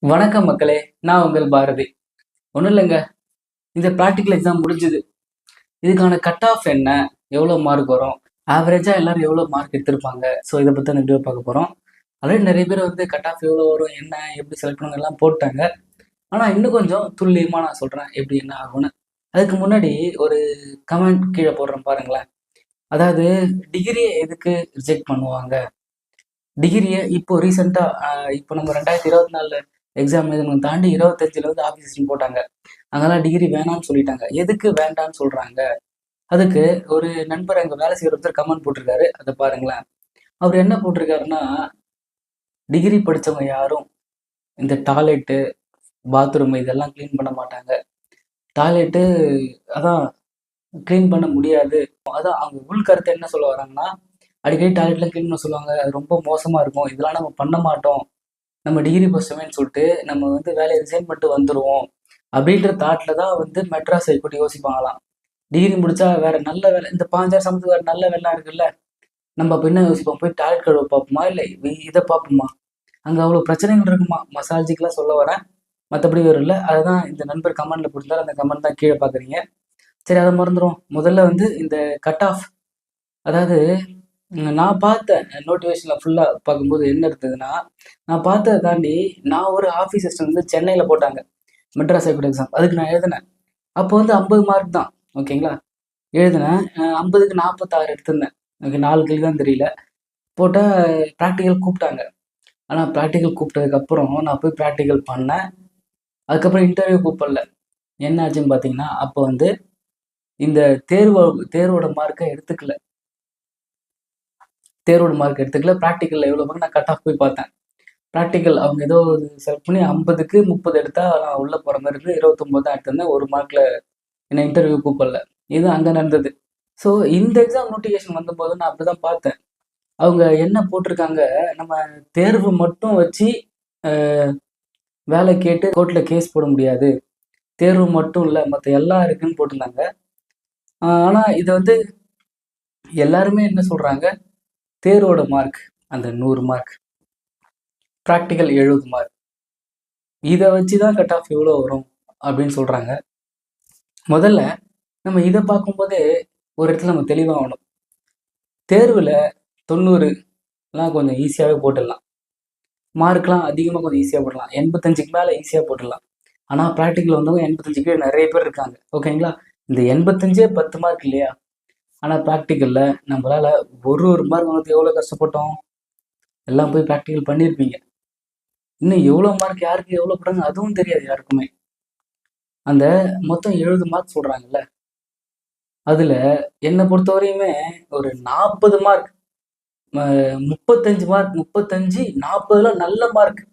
வணக்கம் மக்களே, நான் உங்கள் பாரதி. ஒன்றும் இல்லைங்க, இந்த ப்ராக்டிக்கல் எக்ஸாம் முடிஞ்சுது. இதுக்கான கட் ஆஃப் என்ன, எவ்வளோ மார்க் வரும், ஆவரேஜாக எல்லாரும் எவ்வளோ மார்க் எடுத்திருப்பாங்க. ஸோ இதை பற்றி அந்த வீடியோ பார்க்க போகிறோம். ஆல்ரெடி நிறைய பேர் வந்து கட் ஆஃப் எவ்வளோ வரும், என்ன, எப்படி செலக்ட் பண்ணுங்க எல்லாம் போட்டாங்க. ஆனால் இன்னும் கொஞ்சம் துல்லியமாக நான் சொல்கிறேன் எப்படி என்ன ஆகும்னு. அதுக்கு முன்னாடி ஒரு கமெண்ட் கீழே போடுறேன் பாருங்களேன். அதாவது டிகிரியை எதுக்கு ரிஜெக்ட் பண்ணுவாங்க, டிகிரியை இப்போ ரீசெண்டாக இப்போ நம்ம 2024 எக்ஸாம் எழுதணும் தாண்டி 25 வந்து ஆஃபீஸர்னு போட்டாங்க. அங்கெல்லாம் டிகிரி வேணாம்னு சொல்லிட்டாங்க. எதுக்கு வேண்டாம்னு சொல்றாங்க? அதுக்கு ஒரு நண்பர் அங்கே வேலை செய்கிற ஒருத்தர் கமெண்ட் போட்டிருக்காரு. அதை பாருங்களேன். அவர் என்ன போட்டிருக்காருன்னா, டிகிரி படித்தவங்க யாரும் இந்த டாய்லெட்டு, பாத்ரூம் இதெல்லாம் க்ளீன் பண்ண மாட்டாங்க. டாய்லெட்டு அதான் க்ளீன் பண்ண முடியாது. அதான் அவங்க உள்கருத்து என்ன சொல்ல வராங்கன்னா, அடிக்கடி டாய்லெட்லாம் க்ளீன் பண்ண சொல்லுவாங்க. அது ரொம்ப மோசமாக இருக்கும். இதெல்லாம் நம்ம பண்ண மாட்டோம். நம்ம டிகிரி படிச்சோமேன்னு சொல்லிட்டு நம்ம வந்து வேலையை ரிசைன் பண்ணிட்டு வந்துடுவோம் அப்படின்ற தாட்டில் தான் வந்து மெட்ராஸ் ஹைகோர்ட் யோசிப்பாங்களாம். டிகிரி முடிச்சா வேற நல்ல வேலை, இந்த 5000 சம்பளத்துக்கு வேற நல்ல வேலை இருக்குல்ல, நம்ம அப்போ என்ன யோசிப்போம், போய் டாய்லெட் கழுவ பார்ப்போமா, இல்லை இதை பார்ப்போமா? அங்கே அவ்வளோ பிரச்சனைகள் இருக்குமா, மசாஜிக்கெலாம் சொல்ல வரேன். மற்றபடி வேறு இல்லை. அதுதான் இந்த நண்பர் கமெண்ட்ல கொடுத்தாரு. அந்த கமெண்ட் தான் கீழே பார்க்குறீங்க. சரி, அதை மறந்துடும். முதல்ல வந்து இந்த கட் ஆஃப், அதாவது நான் பார்த்தேன் நோட்டிஃபிகேஷனில் ஃபுல்லாக பார்க்கும்போது என்ன இருந்ததுன்னா, நான் பார்த்ததை தாண்டி நான் ஒரு ஆஃபீஸ் சிஸ்டம் வந்து சென்னையில் போட்டாங்க மெட்ராஸ் ஹைகோர்ட் எக்ஸாம். அதுக்கு நான் எழுதினேன். அப்போ வந்து 50 மார்க் தான். ஓகேங்களா? எழுதினேன். 50க்கு 46 எடுத்திருந்தேன். எனக்கு 4 கேள்வி தான் தெரியல. போட்டால் ப்ராக்டிக்கல் கூப்பிட்டாங்க. ஆனால் ப்ராக்டிக்கல் கூப்பிட்டதுக்கப்புறம் நான் போய் ப்ராக்டிக்கல் பண்ணேன். அதுக்கப்புறம் இன்டர்வியூ கூப்பிடல. என்ன ஆச்சுன்னு பார்த்தீங்கன்னா, அப்போ வந்து இந்த தேர்வோட மார்க்கை எடுத்துக்கல. தேர்வோட மார்க் எடுத்துக்கல. ப்ராக்டிக்கலில் எவ்வளோ மார்க் நான் கட் ஆஃப் போய் பார்த்தேன். ப்ராக்டிக்கல் அவங்க ஏதோ செலக்ட் பண்ணி 50க்கு 30 எடுத்தா நான் உள்ளே போகிற மாதிரி இருந்து 29 தான் எடுத்திருந்தேன். ஒரு மார்க்கில் என்னை இன்டர்வியூ கூப்பிடல. இது அங்கே நடந்தது. ஸோ இந்த எக்ஸாம் நோட்டிஃபிகேஷன் வந்தபோது நான் அப்படி தான் பார்த்தேன். அவங்க என்ன போட்டிருக்காங்க, நம்ம தேர்வு மட்டும் வச்சு வேலை கேட்டு கோர்ட்டில் கேஸ் போட முடியாது. தேர்வு மட்டும் இல்லை, மற்ற எல்லாம் இருக்குன்னு போட்டிருந்தாங்க. ஆனால் இதை வந்து எல்லாருமே என்ன சொல்கிறாங்க, தேர்வோட மார்க் அந்த 100 மார்க், ப்ராக்டிக்கல் 70 மார்க், இதை வச்சு தான் கட் ஆஃப் எவ்வளோ வரும் அப்படின்னு சொல்கிறாங்க. முதல்ல நம்ம இதை பார்க்கும்போதே ஒரு இடத்துல நம்ம தெளிவாகணும். தேர்வில் 90லாம் கொஞ்சம் ஈஸியாகவே போட்டுடலாம். மார்க்லாம் அதிகமாக கொஞ்சம் ஈஸியாக போடலாம். 85க்கு மேலே ஈஸியாக போட்டுடலாம். ஆனால் ப்ராக்டிக்கல் வந்தவங்க 85க்கு நிறைய பேர் இருக்காங்க. ஓகேங்களா? இந்த 85 10 மார்க் இல்லையா? ஆனால் ப்ராக்டிக்கலில் நம்மளால் ஒரு மார்க் வந்து எவ்வளோ கஷ்டப்பட்டோம். எல்லாம் போய் ப்ராக்டிக்கல் பண்ணியிருப்பீங்க. இன்னும் எவ்வளோ மார்க் யாருக்கு எவ்வளோ போடுறாங்க அதுவும் தெரியாது யாருக்குமே. அந்த மொத்தம் 70 மார்க் சொல்கிறாங்கல்ல, அதில் என்னை பொறுத்தவரையுமே ஒரு 40 மார்க், 35 மார்க், 35 40ல நல்ல மார்க்,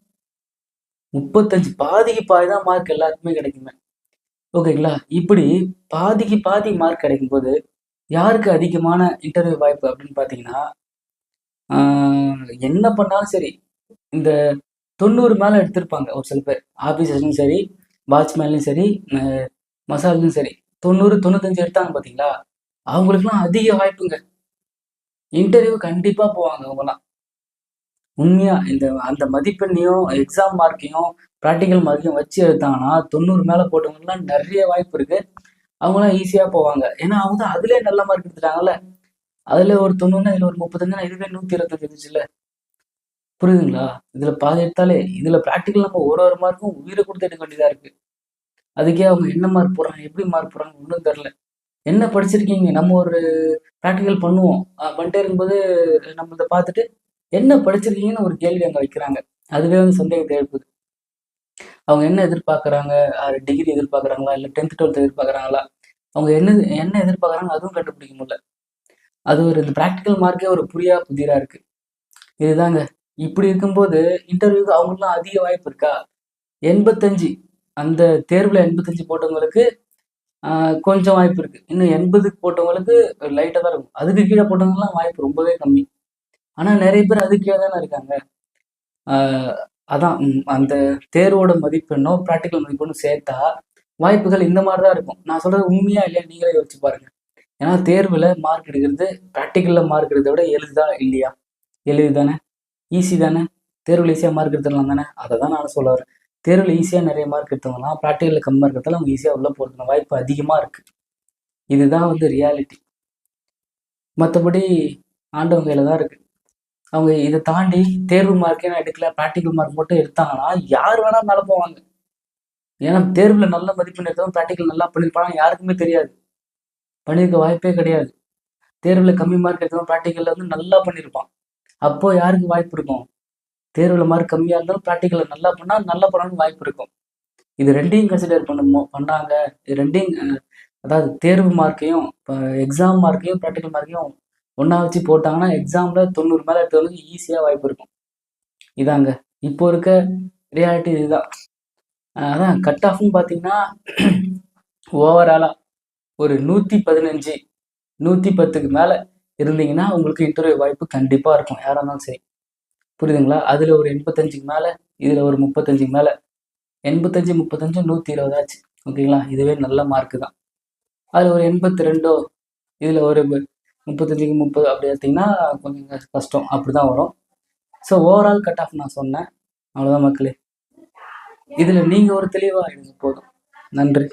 35 பாதிக்கு பாதி தான் மார்க் எல்லாருக்குமே கிடைக்குமே. ஓகேங்களா? இப்படி பாதிக்கு பாதி மார்க் கிடைக்கும்போது யாருக்கு அதிகமான இன்டர்வியூ வாய்ப்பு அப்படின்னு பார்த்தீங்கன்னா, என்ன பண்ணாலும் சரி இந்த 90 மேலே எடுத்திருப்பாங்க ஒரு சில பேர். ஆஃபீஸர்ஸும் சரி, வாட்ச்மேன்லையும் சரி, மசாஜ்லையும் சரி, 90 95 எடுத்தாங்க பார்த்தீங்களா, அவங்களுக்குலாம் அதிக வாய்ப்புங்க. இன்டர்வியூ கண்டிப்பாக போவாங்க அவங்கலாம். உண்மையா அந்த மதிப்பெண்ணையும் எக்ஸாம் மார்க்கையும் ப்ராக்டிக்கல் மார்க்கையும் வச்சு எடுத்தாங்கன்னா 90 மேலே போட்டவங்கலாம் நிறைய வாய்ப்பு இருக்கு. அவங்களாம் ஈஸியாக போவாங்க. ஏன்னா அவங்க தான் அதுலேயே நல்ல மார்க் எடுத்துட்டாங்கல்ல. அதில் ஒரு 90, இதில் ஒரு 35, இதுவே 125 இருந்துச்சுல்ல. புரியுதுங்களா? இதில் பாதி எடுத்தாலே இதில் ப்ராக்டிக்கல் நம்ம ஒரு மார்க்கும் உயிரை கொடுத்து எடுக்க வேண்டியதாக இருக்கு. அதுக்கே அவங்க என்ன மார்க் போடுறாங்க, எப்படி மார்க் போடுறாங்க ஒன்றும் தெரில. என்ன படிச்சிருக்கீங்க, நம்ம ஒரு ப்ராக்டிக்கல் பண்ணுவோம். பண்ணிட்டே இருக்கும்போது நம்ம இதை பார்த்துட்டு என்ன படிச்சிருக்கீங்கன்னு ஒரு கேள்வி அங்கே வைக்கிறாங்க. அதுவே வந்து சந்தேகத்தை எழுப்புது. அவங்க என்ன எதிர்பார்க்குறாங்க, டிகிரி எதிர்பார்க்குறாங்களா, இல்லை 10th 12th எதிர்பார்க்குறாங்களா, அவங்க என்ன எதிர்பார்க்குறாங்க அதுவும் கண்டுபிடிக்க முடியல. அது ஒரு இந்த ப்ராக்டிக்கல் மார்க்கே ஒரு புதிராக இருக்கு. இதுதாங்க. இப்படி இருக்கும்போது இன்டர்வியூக்கு அவங்களுக்குலாம் அதிக வாய்ப்பு இருக்கா? 85 அந்த தேர்வில் 85 போட்டவங்களுக்கு கொஞ்சம் வாய்ப்பு இருக்கு. இன்னும் 80க்கு போட்டவங்களுக்கு லைட்டாக தான் இருக்கும். அதுக்கு கீழே போட்டவங்கலாம் வாய்ப்பு ரொம்பவே கம்மி. ஆனால் நிறைய பேர் அதுக்கு கீழே தானே இருக்காங்க. அதான் அந்த தேர்வோட மதிப்பெண்ணோ ப்ராக்டிக்கல் மதிப்பெண்ணும் சேர்த்தா வாய்ப்புகள் இந்த மாதிரி தான் இருக்கும். நான் சொல்றது உண்மையா இல்லையா நீங்களே யோசிச்சு பாருங்க. ஏன்னா தேர்வில் மார்க் எடுக்கிறது ப்ராக்டிக்கலில் மார்க் எடுக்கிறத விட எளிதா இல்லையா? எளிது தானே, ஈஸி தானே, தேர்வில் ஈஸியாக மார்க் எடுத்துடலாம் தானே, அதை தான் நான் சொல்ல வரேன். தேர்வில் ஈஸியாக நிறைய மார்க் எடுத்தவங்களாம் ப்ராக்டிக்கலில் கம்மியாக இருக்கிறதால அவங்க ஈஸியாக உள்ளே போகிறதுக்கு வாய்ப்பு அதிகமாக இருக்குது. இதுதான் வந்து ரியாலிட்டி. மற்றபடி ஆண்டவங்க கையில் தான் இருக்குது. அவங்க இதை தாண்டி தேர்வு மார்க்கே நான் எடுக்கல, ப்ராக்டிக்கல் மார்க் மட்டும் எடுத்தாங்கன்னா யார் வேணால் மேலே போவாங்க. ஏன்னா தேர்வில் நல்ல மதிப்பெண் எடுத்தவங்க ப்ராக்டிக்கல் நல்லா பண்ணியிருப்பாங்க யாருக்குமே தெரியாது, பண்ணியிருக்க வாய்ப்பே கிடையாது. தேர்வில் கம்மி மார்க் எடுத்தவங்க ப்ராக்டிக்கலில் வந்து நல்லா பண்ணியிருப்பான். அப்போது யாருக்கு வாய்ப்பு இருக்கும்? தேர்வில் மார்க் கம்மியாக இருந்தாலும் ப்ராக்டிக்கலில் நல்லா பண்ணால் நல்லா பண்ணணும்னு வாய்ப்பு இருக்கும். இது ரெண்டையும் கன்சிடர் பண்ணாங்க. இது ரெண்டையும் அதாவது தேர்வு மார்க்கையும் இப்போ எக்ஸாம் மார்க்கையும் ப்ராக்டிக்கல் மார்க்கையும் ஒன்றா வச்சு போட்டாங்கன்னா எக்ஸாமில் 90 மேலே எடுத்தவங்களுக்கு ஈஸியாக வாய்ப்பு இருக்கும். இதாங்க இப்போ இருக்க ரியாலிட்டி இதுதான். அதான் கட் ஆஃப்னு பார்த்தீங்கன்னா ஓவராலாக ஒரு 115 110க்கு மேலே இருந்தீங்கன்னா உங்களுக்கு இன்டர்வியூ வாய்ப்பு கண்டிப்பாக இருக்கும், யாராக இருந்தாலும் சரி. புரியுதுங்களா? அதில் ஒரு 85க்கு மேலே, இதில் ஒரு 35க்கு மேலே, 85 35 120 ஆச்சு. ஓகேங்களா? இதுவே நல்ல மார்க்கு தான். அதில் ஒரு 82 இதில் ஒரு 35க்கு 30 அப்படி எடுத்திங்கன்னா கொஞ்சம் கஷ்டம், அப்படி தான் வரும். ஸோ ஓவரால் கட் ஆஃப் நான் சொன்னேன். அவ்வளோதான் மக்களே. இதில் நீங்கள் ஒரு தெளிவாக இருங்க போதும். நன்றி.